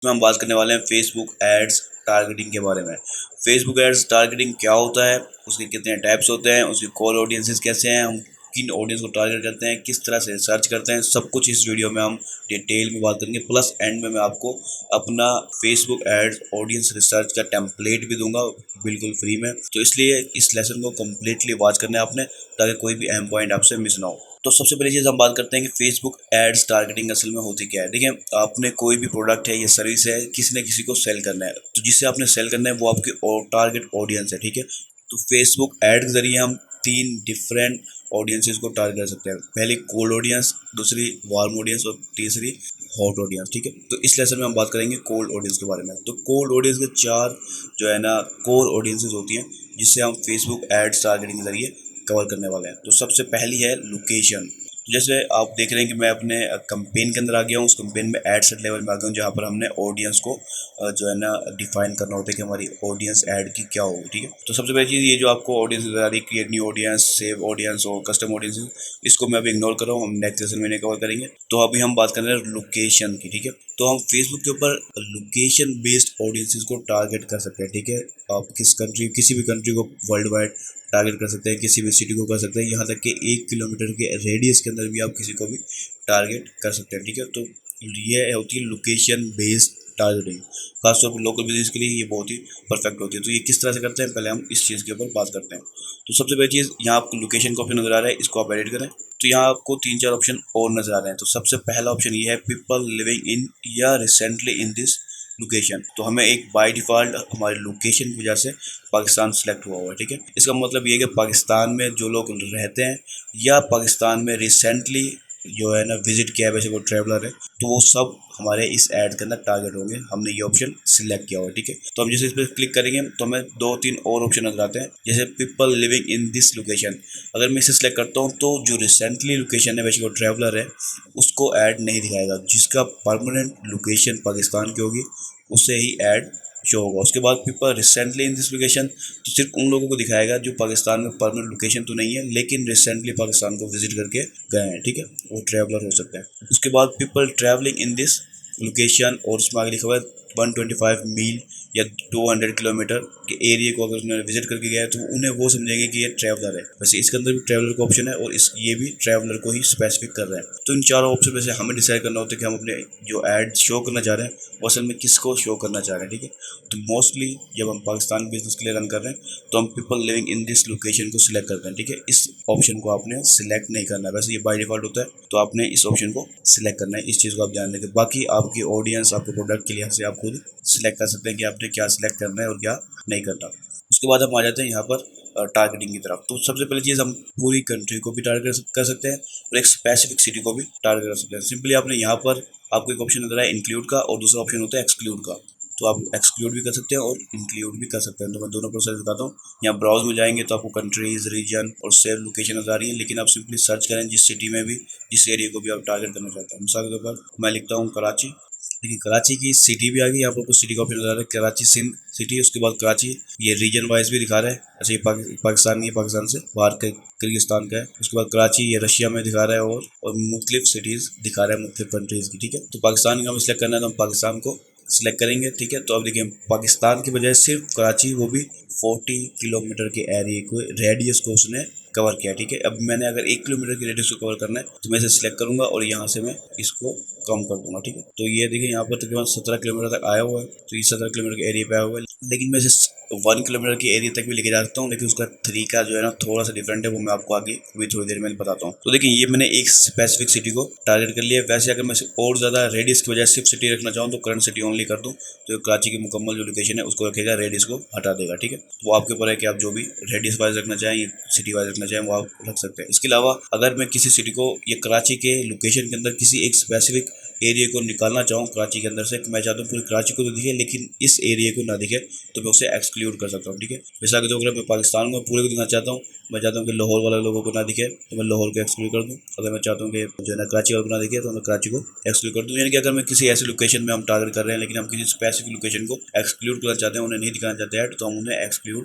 में हम बात करने वाले हैं फेसबुक एड्स टारगेटिंग के बारे में। फेसबुक एड्स टारगेटिंग क्या होता है, उसके कितने टाइप्स होते हैं, उसकी कॉल ऑडियंसेस कैसे हैं, हम किन ऑडियंस को टारगेट करते हैं, किस तरह से सर्च करते हैं, सब कुछ इस वीडियो में हम डिटेल में बात करेंगे। प्लस एंड में मैं आपको अपना फेसबुक एड्स ऑडियंस रिसर्च का टेम्पलेट भी दूंगा बिल्कुल फ्री में। तो इसलिए इस लेसन को कम्प्लीटली वॉच करना है आपने, ताकि कोई भी अहम पॉइंट आपसे मिस ना हो। तो सबसे पहली चीज़ हम बात करते हैं कि फेसबुक एड्स टारगेटिंग असल में होती क्या है। देखिए, आपने कोई भी प्रोडक्ट है या सर्विस है, किसी न किसी को सेल करना है, तो जिससे आपने सेल करना है वो आपकी टारगेट ऑडियंस है, ठीक है। तो फेसबुक एड के जरिए हम 3 डिफरेंट ऑडियंसेस को टारगेट कर सकते हैं। पहली कोल्ड ऑडियंस, दूसरी वार्म ऑडियंस और तीसरी हॉट ऑडियंस, ठीक है। तो इस लेसन में हम बात करेंगे कोल्ड ऑडियंस के बारे में। तो कोल्ड ऑडियंस के 4 जो है ना कोर ऑडियंसेस होती हैं, जिससे हम फेसबुक एड्स टारगेटिंग के जरिए कवर करने वाले हैं। तो सबसे पहली है लोकेशन। जैसे आप देख रहे हैं कि मैं अपने कंपेन के अंदर आ गया हूँ, उस कंपेन में एड सेट लेवल में आ गया हूँ, जहाँ पर हमने ऑडियंस को जो है ना डिफाइन करना होता है कि हमारी ऑडियंस ऐड की क्या होगी, ठीक है। तो सबसे पहली चीज़ ये जो आपको ऑडियंस नजर आ रही है, create new audience, save audience और कस्टम ऑडियंस, इसको मैं अभी इग्नोर कर रहा हूँ, हम नेक्स्ट सेशन में कवर करेंगे। तो अभी हम बात कर रहे हैं लोकेशन की, ठीक है। तो हम फेसबुक के ऊपर लोकेशन बेस्ड ऑडियंसेस को टारगेट कर सकते हैं, ठीक है। आप किसी भी कंट्री को वर्ल्ड वाइड टारगेट कर सकते हैं, किसी भी सिटी को कर सकते हैं, यहाँ तक कि 1 किलोमीटर के रेडियस के अंदर भी आप किसी को भी टारगेट कर सकते हैं, ठीक है। तो ये होती है लोकेशन बेस्ड टारगेटिंग। खासतौर पर लोकल बिजनेस के लिए ये बहुत ही परफेक्ट होती है। तो ये किस तरह से करते हैं, पहले हम इस चीज़ के ऊपर बात करते हैं। तो सबसे पहली चीज़, यहाँ आपको लोकेशन का ऑप्शन नजर आ रहा है, इसको आप एडिट करें। तो यहाँ आपको 3-4 ऑप्शन और नजर आ रहे हैं। तो सबसे पहला ऑप्शन ये है, पीपल लिविंग इन या रिसेंटली इन दिस लोकेशन। तो हमें एक बाय डिफ़ॉल्ट हमारे लोकेशन की वजह से पाकिस्तान सेलेक्ट हुआ हुआ है, ठीक है। इसका मतलब ये है कि पाकिस्तान में जो लोग रहते हैं या पाकिस्तान में रिसेंटली जो है ना विजिट किया है, वैसे वो ट्रैवलर है, तो वो सब हमारे इस ऐड के अंदर टारगेट होंगे। हमने ये ऑप्शन सिलेक्ट किया हुआ है, ठीक है। तो हम जैसे इस पर क्लिक करेंगे तो हमें 2-3 और ऑप्शन नजर आते हैं, जैसे people living in this location. अगर मैं इसे सिलेक्ट करता हूँ तो जो रिसेंटली लोकेशन है, वैसे वो ट्रैवलर है, उसको ऐड नहीं दिखाएगा। जिसका परमानेंट लोकेशन पाकिस्तान की होगी उससे ही ऐड शो होगा। उसके बाद people recently in this location, तो सिर्फ उन लोगों को दिखाएगा जो पाकिस्तान में परमानेंट लोकेशन तो नहीं है, लेकिन रिसेंटली पाकिस्तान को विजिट करके गए हैं, ठीक है। वो ट्रैवलर हो सकते हैं। उसके बाद people travelling in this location, और उसमें आगे लिखा हुआ है 125 मील या 200 किलोमीटर के एरिया को अगर उन्होंने विजिट करके गया है, तो उन्हें वो समझेंगे कि ये ट्रैवलर है। वैसे इसके अंदर भी ट्रैवलर का ऑप्शन है, और ये भी ट्रैवलर को ही स्पेसिफिक कर रहा है। तो इन चारों ऑप्शन में से हमें डिसाइड करना होता है कि हम अपने जो एड शो करना चाह रहे हैं वो असल में किसको शो करना चाह रहे हैं, ठीक है। तो मोस्टली जब हम पाकिस्तान बिजनेस के लिए रन कर रहे हैं तो हम people living in this location को सिलेक्ट करते हैं, ठीक है। इस ऑप्शन को आपने सिलेक्ट नहीं करना है, वैसे ये बाय डिफॉल्ट होता है, तो आपने इस ऑप्शन को सिलेक्ट करना है। इस चीज़ को आप ध्यान रखें। बाकी आपकी ऑडियंस, आपके प्रोडक्ट के लिहाज से आप खुद सिलेक्ट कर सकते हैं कि आपने क्या सिलेक्ट करना है और क्या नहीं करना। उसके बाद हम आ जाते हैं यहाँ पर टारगेटिंग की तरफ। तो सबसे पहली चीज़, हम पूरी कंट्री को भी टारगेट कर सकते हैं और एक स्पेसिफिक सिटी को भी टारगेट कर सकते हैं। सिंपली आपने यहाँ पर आपको एक ऑप्शन नजर है इंक्लूड का, और दूसरा ऑप्शन होता है एक्सक्लूड का। तो आप एक्सक्लूड भी कर सकते हैं और इंक्लूड भी कर सकते हैं। तो मैं दोनों प्रोसेस बताता हूँ। यहाँ ब्राउज में जाएंगे तो आपको कंट्रीज, रीजन और सेव लोकेशन नजर आ रही है, लेकिन आप सिंपली सर्च करें जिस सिटी में भी, जिस एरिया को भी आप टारगेट करना चाहते हैं। मिसाल के तौर पर मैं लिखता हूँ कराची, लेकिन कराची की सिटी भी आ गई। यहाँ पर कुछ सिटी का ऑप्शन नजर आ रहा है, कराची सिंध सिटी, उसके बाद कराची, ये रीजन वाइज भी दिखा रहा है। अच्छा, ये पाकिस्तान नहीं है, पाकिस्तान से बाहर के किर्गिस्तान का है। उसके बाद कराची, ये रशिया में दिखा रहा है, और मुख्तलिफ सिटीज़ दिखा रहा है मुख्तलिफ कंट्रीज़ की, ठीक है। तो पाकिस्तान का हमें सिलेक्ट करना है, तो हम पाकिस्तान को सिलेक्ट करेंगे, ठीक है। तो अब देखिए, पाकिस्तान की बजाय सिर्फ कराची, वो भी 40 किलोमीटर के एरिया को, रेडियस को उसने कवर किया, ठीक है। अब मैंने अगर 1 किलोमीटर की रेडियस को कवर करना है तो मैं इसे सिलेक्ट करूंगा और यहाँ से मैं इसको कम कर दूंगा, ठीक है। तो ये देखिए, यहाँ पर तकरीबन 17 किलोमीटर तक आया हुआ है। तो ये 17 किलोमीटर के एरिया पे आया हुआ है, लेकिन मैं इसे 1 किलोमीटर के एरिया तक भी लेके जा सकता हूँ, लेकिन उसका तरीका जो है ना थोड़ा सा डिफरेंट है, वो मैं आपको आगे भी थोड़ी देर में बताता हूँ। तो देखिए, ये मैंने एक स्पेसिफिक सिटी को टारगेट कर लिया। वैसे अगर मैं और ज़्यादा रेडियस की वजह सिर्फ सिटी रखना चाहूँ तो करंट सिटी ओनली कर दूँ, तो कराची की मुकम्मल जो लोकेशन है उसको रखेगा, रेडियस को हटा देगा, ठीक है। वो आपके ऊपर है कि आप जो भी रेडियस वाइज रखना चाहें, सिटी वाइज रखना चाहें, वो आप रख सकते हैं। इसके अलावा अगर मैं किसी सिटी को या कराची के लोकेशन के अंदर किसी एक स्पेसिफिक एरिया को निकालना चाहूँ कराची के अंदर से, मैं चाहता हूँ पूरी कराची को तो दिखे लेकिन इस एरिया को ना दिखे, तो मैं उसे एक्सक्लूड कर सकता हूँ, ठीक है। मिसाल के तौर पर मैं पाकिस्तान को पूरे को दिखाना चाहता हूँ, मैं चाहता हूँ कि लाहौर वाले लोगों को ना दिखे, तो मैं लाहौर को एक्सक्लूड कर दूँ। अगर मैं चाहता हूँ कि जो है ना कराची वालों को ना दिखे, तो मैं कराची को एक्सक्लूड कर दूँ। यानी कि अगर मैं किसी ऐसी लोकेशन में हम टारगेट कर रहे हैं, लेकिन हम किसी स्पेसिफिक लोकेशन को एक्सक्लूड करना चाहते हैं, उन्हें नहीं दिखाना चाहते हैं, तो हम उन्हें एक्सक्लूड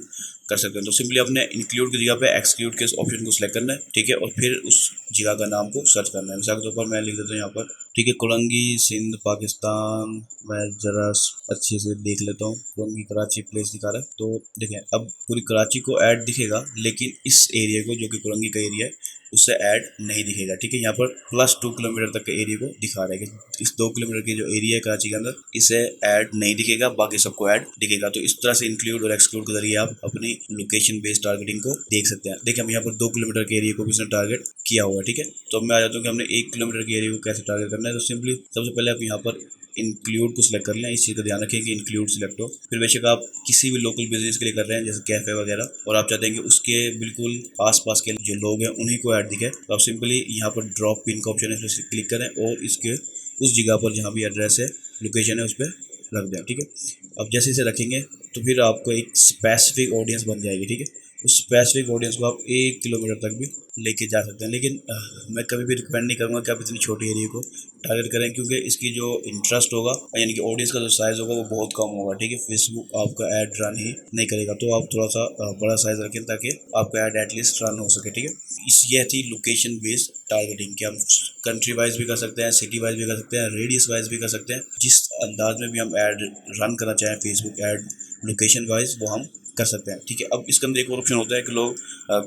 कर सकते हैं। तो सिंपली अपने इंक्लूड की जगह पे एक्सक्लूड के ऑप्शन को सिलेक्ट करना है, ठीक है, और फिर उस जगह का नाम को सर्च करना है। मिसाल के तौर पर मैं लिख देता हूँ यहाँ पर ठीक है, कोलंगी सिंध पाकिस्तान, मैं ज़रा अच्छे से देख लेता हूँ। कोलंगी कराची प्लेस दिखा रहा है, तो देखें अब पूरी कराची को ऐड दिखेगा, लेकिन इस एरिया को जो कि कोलंगी का एरिया है उससे ऐड नहीं दिखेगा। ठीक है, यहाँ पर +2 किलोमीटर तक के एरिया को दिखा रहा है कि इस 2 किलोमीटर की जो एरिया है कराची के अंदर, इसे ऐड नहीं दिखेगा, बाकी सबको ऐड दिखेगा। तो इस तरह से इंक्लूड और एक्सक्लूड के जरिए आप अपनी लोकेशन बेस्ड टारगेटिंग को देख सकते हैं। देखिए हम यहाँ पर 2 किलोमीटर के एरिया को भी उसने टारगेट किया हुआ है। ठीक है, तो अब मैं आ जाता हूँ कि हमने 1 किलोमीटर के एरिया को कैसे टारगेट करना है। तो सिंपली सबसे पहले आप यहाँ पर इंक्लूड को सिलेक्ट कर लें। इस चीज़ का ध्यान रखें कि इंक्लूड सिलेक्ट हो। फिर बेशक आप किसी भी लोकल बिजनेस के लिए कर रहे हैं, जैसे कैफ़े वगैरह, और आप चाहते हैं कि उसके बिल्कुल आसपास के जो लोग हैं उन्हीं को ऐड दिखे, तो आप सिंपली यहाँ पर ड्रॉप पिन का ऑप्शन है, इस पर क्लिक करें और इसके उस जगह पर जहाँ भी एड्रेस है, लोकेशन है, उस पर रख दें। ठीक है, अब जैसे इसे रखेंगे तो फिर आपको एक स्पेसिफिक ऑडियंस बन जाएगी। ठीक है, उस स्पेसिफिक ऑडियंस को आप 1 किलोमीटर तक भी लेके जा सकते हैं, लेकिन मैं कभी भी रिकमेंड नहीं करूँगा कि आप इतनी छोटी एरिया को टारगेट करें, क्योंकि इसकी जो इंटरेस्ट होगा यानी कि ऑडियंस का जो साइज़ होगा वो बहुत कम होगा। ठीक है, फेसबुक आपका ऐड रन ही नहीं करेगा, तो आप थोड़ा सा बड़ा साइज़ रखें ताकि आपका ऐड एटलीस्ट रन हो सके। ठीक है, ये थी लोकेशन बेस्ड टारगेटिंग, कि हम कंट्री वाइज भी कर सकते हैं, सिटी वाइज भी कर सकते हैं, रेडियस वाइज भी कर सकते हैं। जिस अंदाज में भी हम ऐड रन करना चाहें फेसबुक ऐड लोकेशन वाइज, वो हम कर सकते हैं। ठीक है, अब इसके अंदर एक और ऑप्शन होता है कि लोग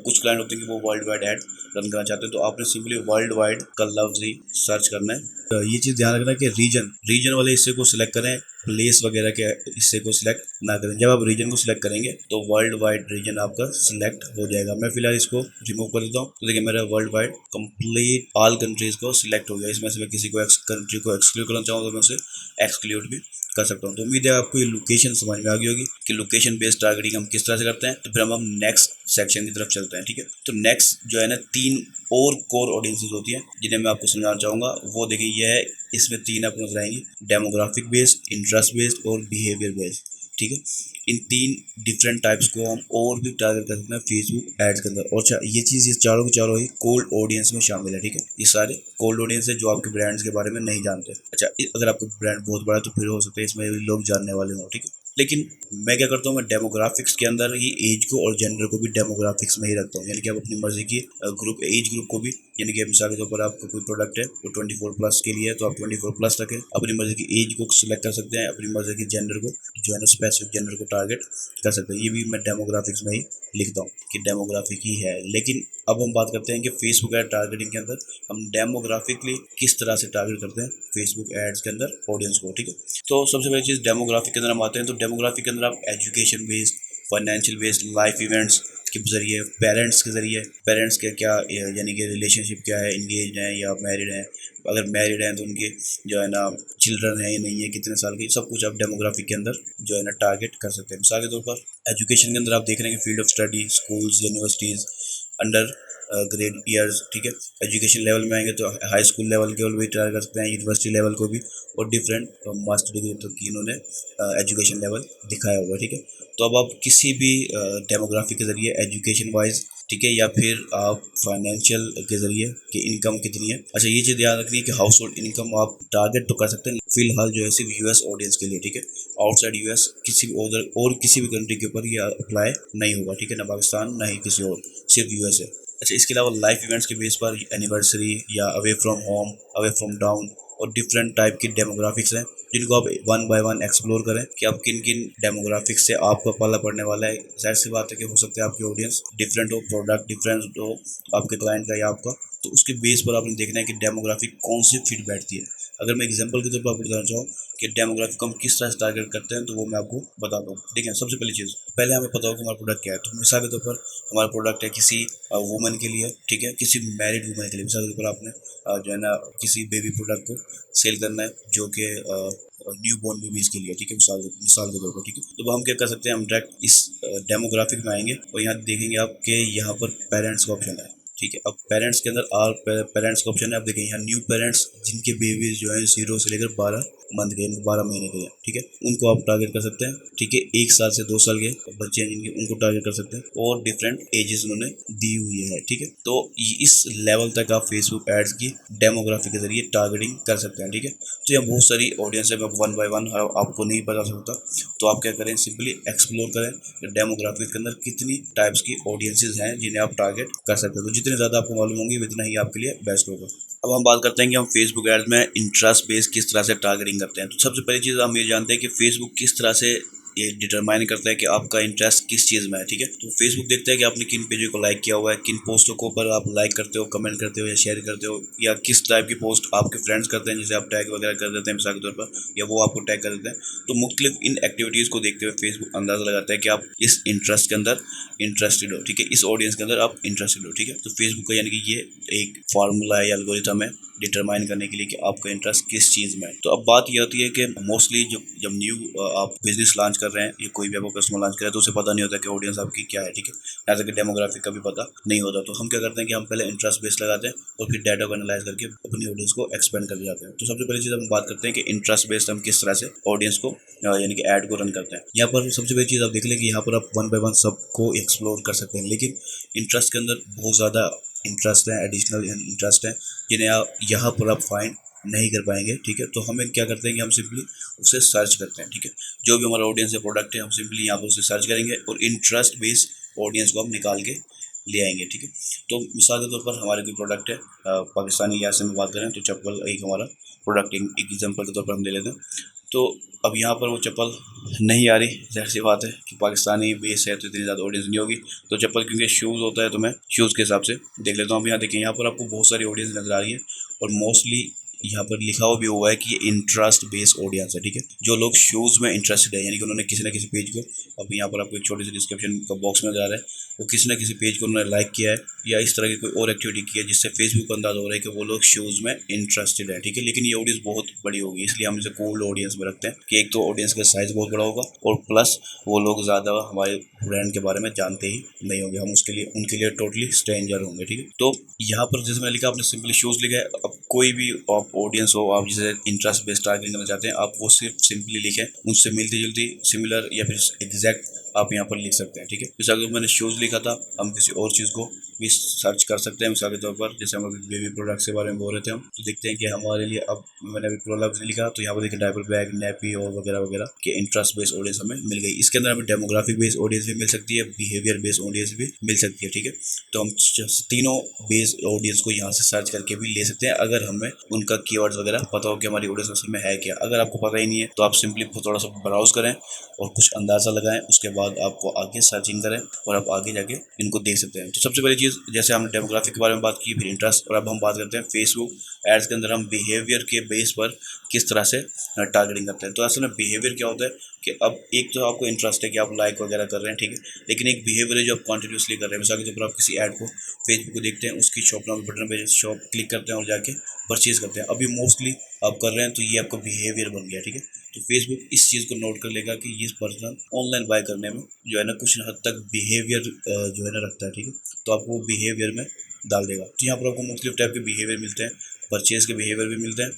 कुछ क्लाइंट होते हैं कि वो वर्ल्ड वाइड ऐड रन करना चाहते हैं, तो आपने सिंपली वर्ल्ड वाइड का लफ्ज़ ही सर्च करना है। ये चीज़ ध्यान रखना कि रीजन वाले हिस्से को सिलेक्ट करें, प्लेस वगैरह के हिस्से को सिलेक्ट ना करें। जब आप रीजन को सिलेक्ट करेंगे तो वर्ल्ड वाइड रीजन आपका सिलेक्ट हो जाएगा। मैं फिलहाल इसको रिमूव कर देता हूँ, तो देखिए मेरा world wide complete all countries को सिलेक्ट हो गया। इसमें से मैं किसी को कंट्री को एक्सक्लूड करना चाहूँ तो मैं उसे एक्सक्लूड भी कर सकता हूँ। तो उम्मीद है आपको ये लोकेशन समझ में आ गई होगी कि लोकेशन बेस्ड टारगेटिंग हम किस तरह से करते हैं। तो फिर हम नेक्स्ट सेक्शन की तरफ चलते हैं। ठीक है, तो नेक्स्ट जो है ना 3 और कोर ऑडियंसेस होती हैं जिन्हें मैं आपको समझाना चाहूँगा। वो देखिए ये है, इसमें 3 आपको नजर आएंगी, डेमोग्राफिक बेस्ड, इंटरेस्ट बेस्ड और बिहेवियर बेस्ड। ठीक है, इन 3 डिफरेंट टाइप्स को हम और भी टारगेट कर सकते हैं फेसबुक एड्स के अंदर। और ये चीज़, ये चारों के चारों ही कोल्ड ऑडियंस में शामिल है। ठीक है, ये सारे कोल्ड ऑडियंस है जो आपके ब्रांड्स के बारे में नहीं जानते। अच्छा, अगर आपका ब्रांड बहुत बड़ा है तो फिर हो सकता है इसमें लोग जानने वाले हों। ठीक है, लेकिन मैं क्या करता हूँ, मैं डेमोग्राफिक्स के अंदर ही एज को और जेंडर को भी डेमोग्राफिक्स में ही रखता हूँ। यानी कि आप अपनी मर्जी की ग्रुप, एज ग्रुप को भी, यानी कि मिसाल के तौर पर आपका कोई प्रोडक्ट है वो 24+ के लिए है, तो आप 24+ रखें। अपनी मर्जी की एज को सिलेक्ट कर सकते हैं, अपनी मर्जी की जेंडर को जो है ना स्पेसिफिक जेंडर को टारगेट कर सकते हैं। ये भी मैं डेमोग्राफिक्स में ही लिखता हूँ कि डेमोग्राफिक ही है। लेकिन अब हम बात करते हैं कि फेसबुक एड टारगेटिंग के अंदर हम डेमोग्राफिकली किस तरह से टारगेट करते हैं फेसबुक एड्स के अंदर ऑडियंस को। ठीक है, तो सबसे पहली चीज़ डेमोग्राफिक के अंदर हम आते हैं। तो डेमोग्राफिक के अंदर आप education based, financial based, life events के ज़रिए, पेरेंट्स के ज़रिए, पेरेंट्स के क्या यानी कि रिलेशनशिप क्या है, इंगेज हैं या मैरिड हैं, अगर मैरिड हैं तो उनके जो है ना चिल्ड्रन है या नहीं है, कितने साल के, सब कुछ आप डेमोग्राफिक के अंदर जो है ना टारगेट कर सकते हैं। मिसाल के तौर पर एजुकेशन के अंदर आप देख रहे हैं field of study, schools, universities, under grade years. ठीक है, एजुकेशन लेवल में आएंगे तो हाई स्कूल लेवल के भी ट्राई कर सकते हैं, यूनिवर्सिटी लेवल को भी, और डिफरेंट मास्टर डिग्री तक की इन्होंने एजुकेशन लेवल दिखाया हुआ है। ठीक है, तो अब आप किसी भी डेमोग्राफी के ज़रिए एजुकेशन वाइज, ठीक है, या फिर आप फाइनेंशियल के ज़रिए कि इनकम कितनी है। अच्छा, ये चीज़ ध्यान रखनी है कि हाउस होल्ड इनकम आप टारगेट तो कर सकते हैं, फिलहाल जो है सिर्फ यूएस ऑडियंस के लिए। ठीक है, आउटसाइड यूएस किसी भी और किसी भी कंट्री के ऊपर ये अप्लाई नहीं होगा। ठीक है, ना पाकिस्तान ना ही किसी और, सिर्फ यूएस है। अच्छा, इसके अलावा लाइफ इवेंट्स के बेस पर एनिवर्सरी या away from home, away from down और डिफरेंट टाइप की डेमोग्राफिक्स हैं जिनको आप वन बाय वन एक्सप्लोर करें कि आप किन किन डेमोग्राफिक्स से आपका पाला पड़ने वाला है। जाहिर सी बात है कि हो सकता है आपकी ऑडियंस डिफरेंट हो, प्रोडक्ट डिफरेंट हो आपके क्लाइंट का या आपका, तो उसके बेस पर आपने देखना है कि डेमोग्राफिक कौन सी फिट बैठती है। अगर मैं एग्जांपल के तौर पर आपको बताना चाहूँ कि डेमोग्राफिक को हम किस तरह से टारगेट करते हैं, तो वो मैं आपको बताता हूँ। देखिए, सबसे पहली चीज़, पहले हमें पता हो कि हमारा प्रोडक्ट क्या है। तो मिसाल के तौर पर हमारा प्रोडक्ट है किसी वुमन के लिए, ठीक है, किसी मैरिड वुमन के लिए। मिसाल के तौर पर आपने जो है ना किसी बेबी प्रोडक्ट को सेल करना है जो कि न्यू बॉर्न बेबीज़ के लिए। ठीक है, मिसाल के तौर पर। ठीक है, तो हम क्या कर सकते हैं, हम डायरेक्ट इस डेमोग्राफिक में आएंगे और यहाँ देखेंगे आपके यहाँ पर पेरेंट्स का ऑप्शन है। ठीक है, अब पेरेंट्स के अंदर आल पेरेंट्स का ऑप्शन है। आप देखें यहाँ न्यू पेरेंट्स जिनके बेबीज जो है 0 से लेकर 12 मंथ के, 12 महीने के हैं। ठीक है, उनको आप टारगेट कर सकते हैं। ठीक है, 1 साल से 2 साल के बच्चे हैं जिनके, उनको टारगेट कर सकते हैं, और डिफरेंट एजेस उन्होंने दी हुई है। ठीक है, तो इस लेवल तक आप फेसबुक एड्स की डेमोग्राफी के जरिए टारगेटिंग कर सकते हैं। ठीक है, तो यहाँ बहुत सारी ऑडियंस है, मैं वन बाय वन आपको नहीं बता सकता। तो आप क्या करें, सिंपली एक्सप्लोर करें डेमोग्राफी के अंदर कितनी टाइप्स की ऑडियंसेस हैं जिन्हें आप टारगेट कर सकते हैं। तो जितने ज़्यादा आपको मालूम होंगी उतना ही आपके लिए बेस्ट होगा। अब हम बात करते हैं कि हम फेसबुक एड्स में इंटरेस्ट बेस किस तरह से टारगेटिंग करते हैं। तो सबसे पहली चीज़ हम ये जानते हैं कि फेसबुक किस तरह से ये डिटरमाइन करता है कि आपका इंटरेस्ट किस चीज़ में है, ठीक है। तो फेसबुक देखता है कि आपने किन पेजों को लाइक किया हुआ है, किन पोस्टों को पर आप लाइक करते हो, कमेंट करते हो या शेयर करते हो, या किस टाइप की पोस्ट आपके फ्रेंड्स करते हैं, जैसे आप टैग वगैरह कर देते हैं मिसाल के तौर पर, या वो आपको टैग कर देते हैं। तो मुख्तलिफ इन एक्टिविटीज़ को देखते हुए फेसबुक अंदाज़ा लगाता है कि आप इस इंटरेस्ट के अंदर इंटरेस्टेड हो, ठीक है, इस ऑडियंस के अंदर आप इंटरेस्टेड हो, ठीक है। तो फेसबुक का यानी कि ये एक फार्मूला है या एल्गोरिथम है डिटरमाइन करने के लिए कि आपका इंटरेस्ट किस चीज़ में है। तो अब बात ये होती है कि मोस्टली जब न्यू आप बिजनेस लॉन्च कर रहे हैं या कोई भी आपको कस्टमर लॉन्च कर रहे हैं तो उसे पता नहीं होता कि ऑडियंस आपकी क्या है, ठीक है, यहाँ तक कि डेमोग्राफिक का भी पता नहीं होता। तो हम क्या करते हैं कि हम पहले इंटरेस्ट बेस लगाते हैं और फिर डाटा को एनालाइज करके अपनी ऑडियंस को एक्सपेंड कर जाते हैं। तो सबसे पहली चीज़ हम बात करते हैं कि इंटरेस्ट बेस्ड हम किस तरह से ऑडियंस को यानी कि ऐड को रन करते हैं। यहाँ पर सबसे पहली चीज़ आप देख लें कि यहाँ पर आप वन बाय वन सबको एक्सप्लोर कर सकते हैं, लेकिन इंटरेस्ट के अंदर बहुत ज़्यादा इंटरेस्ट है, एडिशनल इंटरेस्ट है जिन्हें आप यहाँ पर आप फाइंड नहीं कर पाएंगे, ठीक है। तो हमें क्या करते हैं कि हम सिंपली उसे सर्च करते हैं, ठीक है। जो भी हमारा ऑडियंस है प्रोडक्ट है, हम सिंपली यहाँ पर उसे सर्च करेंगे और इंटरेस्ट बेस्ड ऑडियंस को हम निकाल के ले आएंगे, ठीक है। तो मिसाल के तौर पर हमारे कोई प्रोडक्ट है पाकिस्तानी लिहाज से हम बात करें तो चप्पल एक हमारा प्रोडक्ट एक एग्जाम्पल के तौर पर हम ले लेते हैं। तो अब यहाँ पर वो चप्पल नहीं आ रही, जाहिर सी बात है कि पाकिस्तानी बेस है तो इतनी ज़्यादा ऑडियंस नहीं होगी। तो चप्पल क्योंकि शूज़ होता है तो मैं शूज़ के हिसाब से देख लेता हूँ। अब यहाँ देखिए, यहाँ पर आपको बहुत सारी ऑडियंस नज़र आ रही है और मोस्टली यहाँ पर लिखा हुआ भी हुआ है कि ये इंटरेस्ट बेस्ड ऑडियंस है, ठीक है। जो लोग शूज़ में इंटरेस्टेड है, यानी कि उन्होंने किसी ना किसी पेज को, अब यहाँ पर आपको एक छोटी सी डिस्क्रिप्शन का बॉक्स में जा रहा है, वो किसी ना किसी पेज को उन्होंने लाइक किया है या इस तरह की कोई और एक्टिविटी की है जिससे फेसबुक को अंदाजा हो रहा है कि वो लोग शूज़ में इंटरेस्टेड है, ठीक है। लेकिन ये ऑडियंस बहुत बड़ी होगी, इसलिए हम इसे कोल्ड ऑडियंस में रखते हैं कि एक तो ऑडियंस का साइज़ बहुत बड़ा होगा और प्लस वो लोग ज़्यादा हमारे ब्रांड के बारे में जानते ही नहीं होंगे, हम उसके लिए उनके लिए टोटली स्ट्रेंजर होंगे, ठीक है। तो यहाँ पर जैसे मैंने लिखा, आपने सिंपली शूज़ लिखा है। अब कोई भी आप ऑडियंस हो, आप जिसे इंटरेस्ट बेस्ड टारगेटिंग करना चाहते हैं, आप वो सिर्फ सिंपली लिखें, उनसे मिलती जुलती सिमिलर या फिर एग्जैक्ट आप यहाँ पर लिख सकते हैं, ठीक है। जैसे अगर मैंने शूज़ लिखा था, हम किसी और चीज़ को भी सर्च कर सकते हैं। मिसाल के तौर पर जैसे हम अभी बेबी प्रोडक्ट्स के बारे में बोल रहे थे, हम तो देखते हैं कि हमारे लिए, अब मैंने अभी प्रोडक्ट लिखा तो यहाँ पर देखिए डायपर बैग, नैपी और वगैरह वगैरह के इंटरेस्ट बेस्ड ऑडियंस हमें मिल गई। इसके अंदर हमें डेमोग्राफिक बेस्ड ऑडियंस भी मिल सकती है, बिहेवियर बेस्ड ऑडियंस भी मिल सकती है, ठीक है। तो हम तीनों बेस्ड ऑडियंस को यहाँ से सर्च करके भी ले सकते हैं अगर हमें उनका कीवर्ड्स वगैरह पता हो कि हमारी ऑडियंस असल में है क्या। अगर आपको पता ही नहीं है तो आप सिंपली थोड़ा सा ब्राउज करें और कुछ अंदाज़ा लगाएं, उसके बाद आप वो आगे सर्चिंग करें और आप आगे जाके इनको देख सकते हैं। तो सबसे पहली चीज़, जैसे हमने डेमोग्राफिक के बारे में बात की, फिर इंटरेस्ट, और अब हम बात करते हैं फेसबुक एड्स के अंदर हम बिहेवियर के बेस पर किस तरह से टारगेटिंग करते हैं। तो असल में बिहेवियर क्या होता है कि अब एक तो आपको इंटरेस्ट है कि आप लाइक वगैरह कर रहे हैं, ठीक है, लेकिन एक बिहेवियर है जो आप कॉन्टिन्यूसली कर रहे हैं। मिसाल के तौर पर आप किसी ऐड को फेसबुक को देखते हैं, उसकी शॉप नाम बटन पे शॉप क्लिक करते हैं और जाके परचेज करते हैं, अभी मोस्टली आप कर रहे हैं, तो ये आपका बिहेवियर बन गया, ठीक है। तो फेसबुक इस चीज़ को नोट कर लेगा कि ये पर्सन ऑनलाइन बाय करने में जो है ना कुछ हद तक बिहेवियर जो है ना रखता है, ठीक है। तो आपको वो बिहेवियर में डाल देगा। तो यहाँ पर आपको मुख्तलिफ टाइप के बिहेवियर मिलते हैं, परचेज़ के बिहेवियर भी मिलते हैं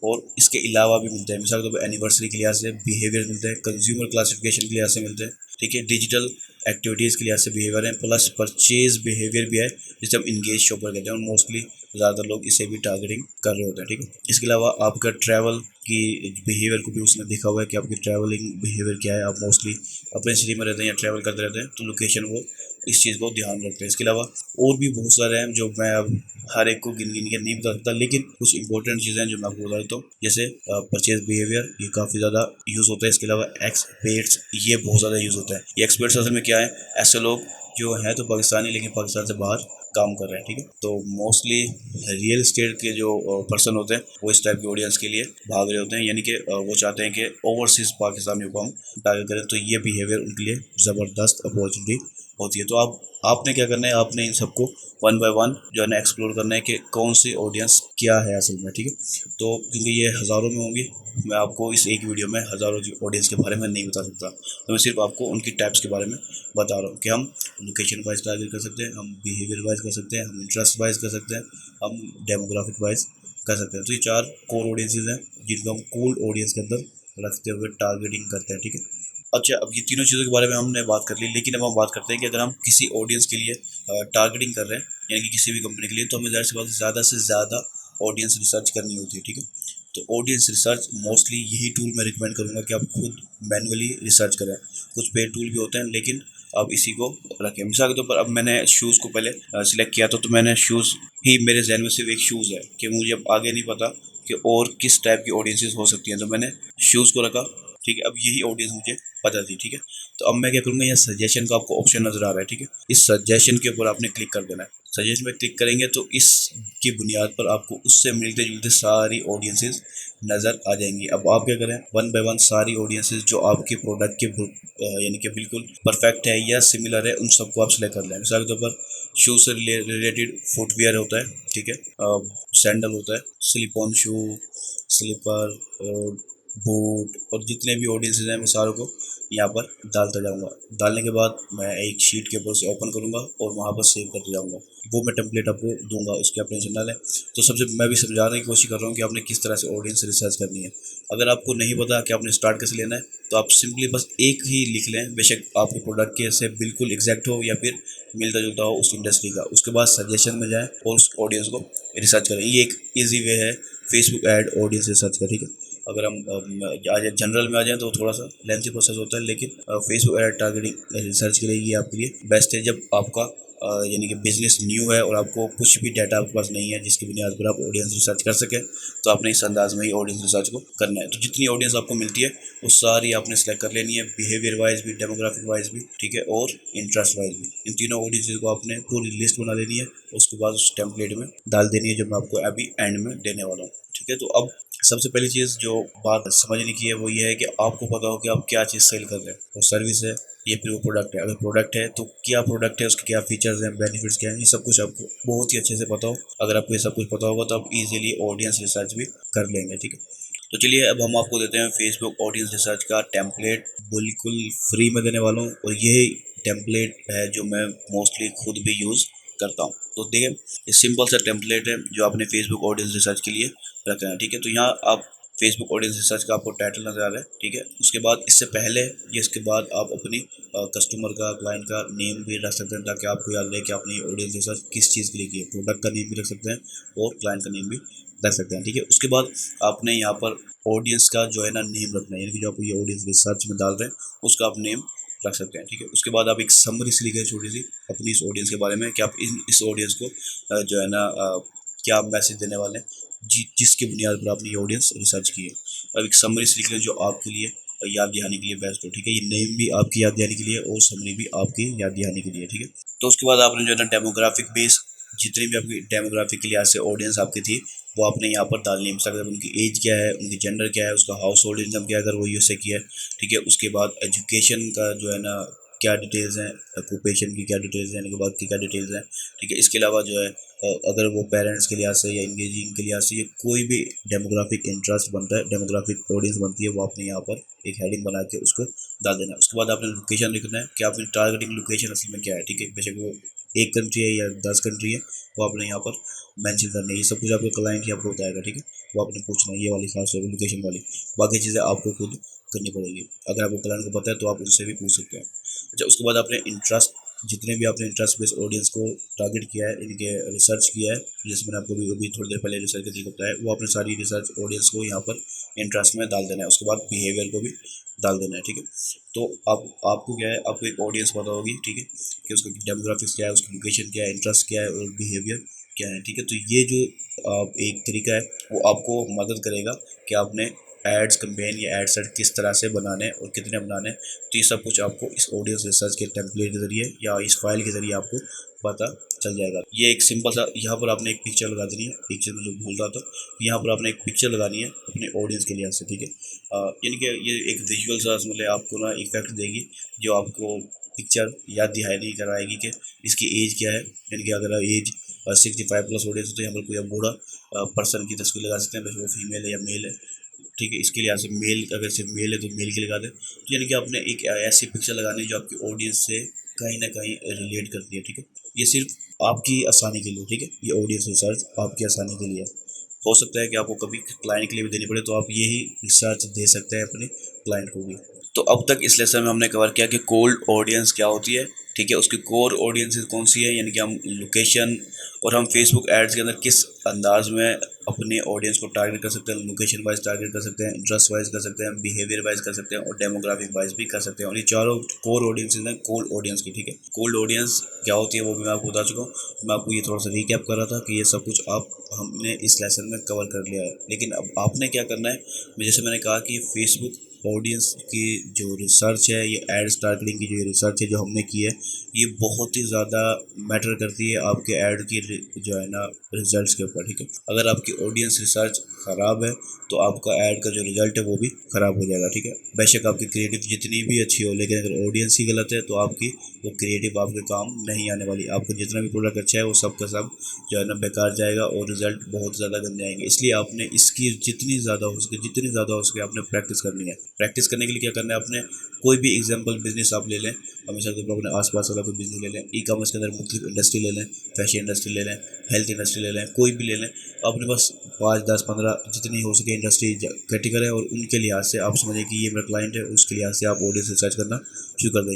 और इसके अलावा भी मिलते हैं। मिसाल के तौर पर एनिवर्सरी के लिहाज से बिहेवियर मिलते हैं, कंज्यूमर क्लासिफिकेशन के लिहाज से मिलते हैं, ठीक है, डिजिटल एक्टिविटीज़ के लिहाज से बिहेवियर है, प्लस परचेज बिहेवियर भी है जिसे हम इंगेज शॉपर कहते हैं और मोस्टली ज़्यादातर लोग इसे भी टारगेटिंग कर रहे होते हैं, ठीक है। इसके अलावा आपका ट्रैवल की बिहेवियर को भी उसने देखा हुआ है कि आपकी ट्रैवलिंग बिहेवियर क्या है, आप मोस्टली अपने सिटी में रहते हैं या ट्रैवल करते रहते हैं, तो लोकेशन वो इस चीज़ को ध्यान रखते हैं। इसके अलावा और भी बहुत सारे हैं जो मैं अब हर एक को गिन गिन के नहीं बता सकता, लेकिन कुछ इंपॉर्टेंट चीज़ें हैं जो मैं आपको बता देता हूँ। जैसे परचेज बिहेवियर, ये काफ़ी ज़्यादा यूज़ होता है। इसके अलावा एक्सपेर्ट्स, ये बहुत ज़्यादा यूज़ होता है। ये एक्सपर्ट्स असल में क्या है, ऐसे लोग जो हैं तो पाकिस्तानी लेकिन पाकिस्तान से बाहर काम कर रहे हैं, ठीक है। तो मोस्टली रियल स्टेट के जो पर्सन होते हैं वो इस टाइप के ऑडियंस के लिए भाग रहे होते हैं, यानी कि वो चाहते हैं कि ओवरसीज़ पाकिस्तानियों को हम टारगेट करें, तो ये बिहेवियर उनके लिए ज़बरदस्त अपॉर्चुनिटी होती है। तो आपने क्या करना है, आपने इन सबको वन बाय वन जो है ना एक्सप्लोर करना है कि कौन सी ऑडियंस क्या है असल में, ठीक है। तो क्योंकि ये हज़ारों में होंगी, मैं आपको इस एक वीडियो में हज़ारों की ऑडियंस के बारे में नहीं बता सकता, तो मैं सिर्फ आपको उनकी टाइप्स के बारे में बता रहा हूँ कि हम लोकेशन वाइज टारगेट कर सकते हैं, हम बिहेवियर वाइज कर सकते हैं, हम इंटरेस्ट वाइज कर सकते हैं, हम डेमोग्राफिक वाइज कर सकते हैं। तो ये 4 कोर ऑडियंसेस हैं जिनको हम कोल्ड ऑडियंस के अंदर रखते हुए टारगेटिंग करते हैं, ठीक है। अच्छा, अब ये तीनों चीज़ों के बारे में हमने बात कर ली, लेकिन अब हम बात करते हैं कि अगर हम किसी ऑडियंस के लिए टारगेटिंग कर रहे हैं, यानी कि किसी भी कंपनी के लिए, तो हमें ज़ाहिर सी बात ज़्यादा से ज़्यादा ऑडियंस रिसर्च करनी होती है, ठीक है। तो ऑडियंस रिसर्च मोस्टली यही टूल मैं रिकमेंड करूँगा कि आप खुद मैनुअली रिसर्च करें। कुछ पेड टूल भी होते हैं, लेकिन आप इसी को रखें। मिसाल के तौर पर अब मैंने शूज़ को पहले सिलेक्ट किया तो मैंने शूज़ ही मेरे जहन में सिर्फ एक शूज़ है कि मुझे अब आगे नहीं पता कि और किस टाइप की ऑडियंसेस हो सकती हैं, तो मैंने शूज़ को रखा। ठीक है, अब यही ऑडियंस मुझे पता थी। ठीक है, तो अब मैं क्या करूँगा, यहाँ सजेशन का आपको ऑप्शन नज़र आ रहा है। ठीक है, इस सजेशन के ऊपर आपने क्लिक कर देना है। सजेशन में क्लिक करेंगे तो इसकी बुनियाद पर आपको उससे मिलते जुलते सारी ऑडियंसेस नज़र आ जाएंगी। अब आप क्या करें, वन बाय वन सारी ऑडियंसेस जो आपके प्रोडक्ट के यानी कि बिल्कुल परफेक्ट है या सिमिलर है उन सबको आप सेलेक्ट कर लें। मिसाल के तौर पर शूज से रिलेटेड फुटवेयर होता है। ठीक है, सैंडल होता है, slip on shoe, slipper, boot, और जितने भी ऑडियंसेस हैं मैं सारों को यहाँ पर डालता जाऊँगा। डालने के बाद मैं एक शीट के ऊपर से ओपन करूँगा और वहाँ पर सेव करते जाऊँगा। वो मैं टेम्पलेट आपको दूंगा, उसकी आप टेंशन ना लें। तो सबसे मैं भी समझाने की कोशिश कर रहा हूँ कि आपने किस तरह से ऑडियंस रिसर्च करनी है। अगर आपको नहीं पता कि आपने स्टार्ट कैसे लेना है तो आप सिंपली बस एक ही लिख लें, बेशक आपके प्रोडक्ट के से बिल्कुल एग्जैक्ट हो या फिर मिलता जुलता हो उस इंडस्ट्री का। उसके बाद सजेशन में जाएँ और उस ऑडियंस को रिसर्च करें। ये एक ईजी वे है फेसबुक ऐड ऑडियंस रिसर्च का। ठीक है, अगर हम जनरल में आ जाएँ तो थोड़ा सा लेंथी प्रोसेस होता है, लेकिन फेसबुक ऐड टारगेटिंग रिसर्च के लिए ये आपके लिए बेस्ट है जब आपका यानी कि बिजनेस न्यू है और आपको कुछ भी डाटा आपके पास नहीं है जिसकी बुनियाद पर आप ऑडियंस रिसर्च कर सकें। तो आपने इस अंदाज में ही ऑडियंस रिसर्च को करना है। तो जितनी ऑडियंस आपको मिलती है वो सारी आपने सेलेक्ट कर लेनी है, बिहेवियर वाइज भी, डेमोग्राफिक वाइज भी, ठीक है, और इंटरेस्ट वाइज भी। इन तीनों ऑडियंस को आपने पूरी लिस्ट बना लेनी है, उसके बाद उस टेम्पलेट में डाल देनी है जो मैं आपको अभी एंड में देने वाला हूँ। ठीक है, तो अब सबसे पहली चीज़ जो बात समझने की है वो ये है कि आपको पता हो कि आप क्या चीज़ सेल कर रहे हैं। वो सर्विस है या फिर वो प्रोडक्ट है। अगर प्रोडक्ट है तो क्या प्रोडक्ट है, उसके क्या फीचर्स हैं, बेनिफिट्स क्या हैं, ये सब कुछ आपको बहुत ही अच्छे से पता हो। अगर आपको ये सब कुछ पता होगा तो आप इजीली ऑडियंस रिसर्च भी कर लेंगे। ठीक है, तो चलिए अब हम आपको देते हैं फेसबुक ऑडियंस रिसर्च का टेम्पलेट, बिल्कुल फ्री में देने वाला हूँ। और यही टेम्पलेट है जो मैं मोस्टली खुद भी यूज़ करता हूँ। तो देखिए, ये सिंपल सा टेम्पलेट है जो आपने फेसबुक ऑडियंस रिसर्च के लिए रखना है। ठीक है, तो यहाँ आप फेसबुक ऑडियंस रिसर्च का आपको टाइटल नजर आ रहा है। ठीक है, उसके बाद इससे पहले या इसके बाद आप अपनी कस्टमर का, क्लाइंट का नेम भी रख सकते हैं ताकि आपको याद रहे कि आपने ऑडियंस रिसर्च किस चीज़ के लिए की है। प्रोडक्ट का नेम भी रख सकते हैं और क्लाइंट का नेम भी रख सकते हैं। ठीक है, उसके बाद आपने यहाँ पर ऑडियंस का जो है ना नेम रखना है, यानी कि जो आप ये ऑडियंस रिसर्च में डाल रहे हैं उसका आप नेम रख सकते हैं। ठीक है, उसके बाद आप एक समरी सी लिखें छोटी सी अपनी इस ऑडियंस के बारे में कि आप इस ऑडियंस को जो है ना क्या मैसेज देने वाले हैं जिसकी बुनियाद पर आपने ये ऑडियंस रिसर्च की है। अब एक समरी लिख लें जो आपके लिए याद दहानी के लिए बेस्ट हो। ठीक है, ये नेम भी आपकी याद दहानी के लिए और समरी भी आपकी याद दहानी के लिए। ठीक है, तो उसके बाद आपने जो है ना डेमोग्राफिक बेस जितनी भी आपकी डेमोग्राफिक के लिहाज से ऑडियंस आपकी थी वो आपने यहाँ पर डालनी है। मिसाल उनकी एज क्या है, उनकी जेंडर क्या है, उसका हाउस होल्ड इनकम क्या है अगर वो यूएसए की है। ठीक है, उसके बाद एजुकेशन का जो है ना क्या डिटेल्स हैं, ऑक्यूपेशन की क्या डिटेल्स हैं, इनके बाद की क्या डिटेल्स हैं। ठीक है, इसके अलावा जो है अगर वो पेरेंट्स के लिहाज से या इंगेजिंग के लिहाज से कोई भी डेमोग्राफिक इंटरेस्ट बनता है, डेमोग्राफिक ऑडियंस बनती है, वो आपने यहाँ पर एक हेडिंग बना के उसको डाल देना है। उसके बाद आपने लोकेशन लिखना है कि आपने टारगेटिंग लोकेशन असल में क्या है। ठीक है, बेशक वो एक कंट्री है या 10 कंट्री है वो आपने यहाँ पर मेंशन करनी है। ये सब कुछ आपके क्लाइंट ही आपको बताएगा। ठीक है, वो आपने पूछना है ये वाली खास लोकेशन वाली, बाकी चीज़ें आपको खुद करनी पड़ेगी। अगर आपको क्लाइंट को पता है तो आप उनसे भी पूछ सकते हैं। अच्छा, उसके बाद आपने इंटरेस्ट जितने भी आपने इंटरेस्ट बेस्ड ऑडियंस को टारगेट किया है, इनके रिसर्च किया है, जैसे मैंने आपको अभी थोड़ी देर पहले रिसर्च करके बताया, वो आपने सारी रिसर्च ऑडियंस को यहाँ पर इंटरेस्ट में डाल देना है। उसके बाद बिहेवियर को भी डाल देना है। ठीक है, तो अब आपको क्या है, आपको एक ऑडियंस पता होगी। ठीक है, कि उसका डेमोग्राफिक्स क्या है, उसकी लोकेशन क्या है, इंटरेस्ट क्या है और बिहेवियर क्या है। ठीक है, तो ये जो आप एक तरीका है वो आपको मदद करेगा कि आपने एड्स कैंपेन या एड सेट किस तरह से बनाने और कितने बनाने। तो ये सब कुछ आपको इस ऑडियंस रिसर्च के टेम्पलेट के ज़रिए या इस फाइल के ज़रिए आपको पता चल जाएगा। ये एक सिंपल सा, यहाँ पर आपने एक पिक्चर लगा देनी है। एक चीज़ मैं जो भूल रहा था, यहाँ पर आपने एक पिक्चर लगानी है अपने ऑडियंस के लिहाज से। ठीक है, यानी कि ये एक विजुअल सा मतलब आपको ना इफेक्ट देगी जो आपको पिक्चर याद दिहानी करवाएगी कि इसकी एज क्या है। यानी कि अगर एज 65 प्लस ऑडियंस तो यहाँ पर कोई बूढ़ा पर्सन की तस्वीर लगा सकते हैं, वैसे वो फीमेल है या मेल है। ठीक है, इसके लिहाज से मेल, अगर सिर्फ मेल है तो मेल की लगा दें। तो यानी कि आपने एक ऐसी पिक्चर लगानी है जो आपकी ऑडियंस से कहीं ना कहीं रिलेट करती है। ठीक है, ये सिर्फ आपकी आसानी के लिए। ठीक है, ये ऑडियंस रिसर्च आपकी आसानी के लिए है। हो सकता है कि आपको कभी क्लाइंट के लिए भी देनी पड़े तो आप यही रिसर्च दे सकते हैं अपने क्लाइंट को भी। तो अब तक इस लेसन में हमने कवर किया कि कोल्ड ऑडियंस क्या होती है, ठीक है, उसकी कोर ऑडियंसेस कौन सी है, यानी कि हम लोकेशन और हम फेसबुक एड्स के अंदर किस अंदाज में अपने ऑडियंस को टारगेट कर सकते हैं। लोकेशन वाइज टारगेट कर सकते हैं, इंटरेस्ट वाइज कर सकते हैं, बिहेवियर वाइज कर सकते हैं और डेमोग्राफिक वाइज भी कर सकते हैं। और ये चारों कोर ऑडियंसेस हैं कोल्ड ऑडियंस की। ठीक है, कोल्ड ऑडियंस क्या होती है वो भी मैं आपको बता चुका हूँ। मैं आपको ये थोड़ा सा रिकैप कर रहा था कि ये सब कुछ आप हमने इस लेसन में कवर कर लिया है। लेकिन अब आपने क्या करना है, जैसे मैंने कहा कि फेसबुक ऑडियंस की जो रिसर्च है, ये एड्स टारगेटिंग की जो रिसर्च है जो हमने की है, ये बहुत ही ज़्यादा मैटर करती है आपके ऐड की जो है ना रिजल्ट्स के ऊपर। ठीक है, अगर आपकी ऑडियंस रिसर्च ख़राब है तो आपका ऐड का जो रिजल्ट है वो भी ख़राब हो जाएगा। ठीक है, बेशक आपकी क्रिएटिव जितनी भी अच्छी हो, लेकिन अगर ऑडियंस ही गलत है तो आपकी वो क्रिएटिव आपके काम नहीं आने वाली। आपका जितना भी प्रोडक्ट अच्छा है वो सब का सब जो है ना बेकार जाएगा और रिजल्ट बहुत ज़्यादा गंदे आएंगे। इसलिए आपने इसकी जितनी ज़्यादा हो सके आपने प्रैक्टिस करनी है। प्रैक्टिस करने के लिए क्या करना है, आपने कोई भी एग्जांपल बिजनेस आप ले लें, हमेशा तो अपने आसपास वाला कोई बिजनेस ले लें, ई कॉमर्स के अंदर मुख्तलिफ इंडस्ट्री ले लें, फैशन इंडस्ट्री ले लें, हेल्थ इंडस्ट्री ले लें, कोई भी ले लें। अपने पास 5, 10, 15 जितनी हो सके इंडस्ट्री कैटेगरी है और उनके लिहाज से आप समझें कि ये मेरा क्लाइंट है, उसके लिहाज से आप ऑडियंस रिसर्च करना शुरू कर दें।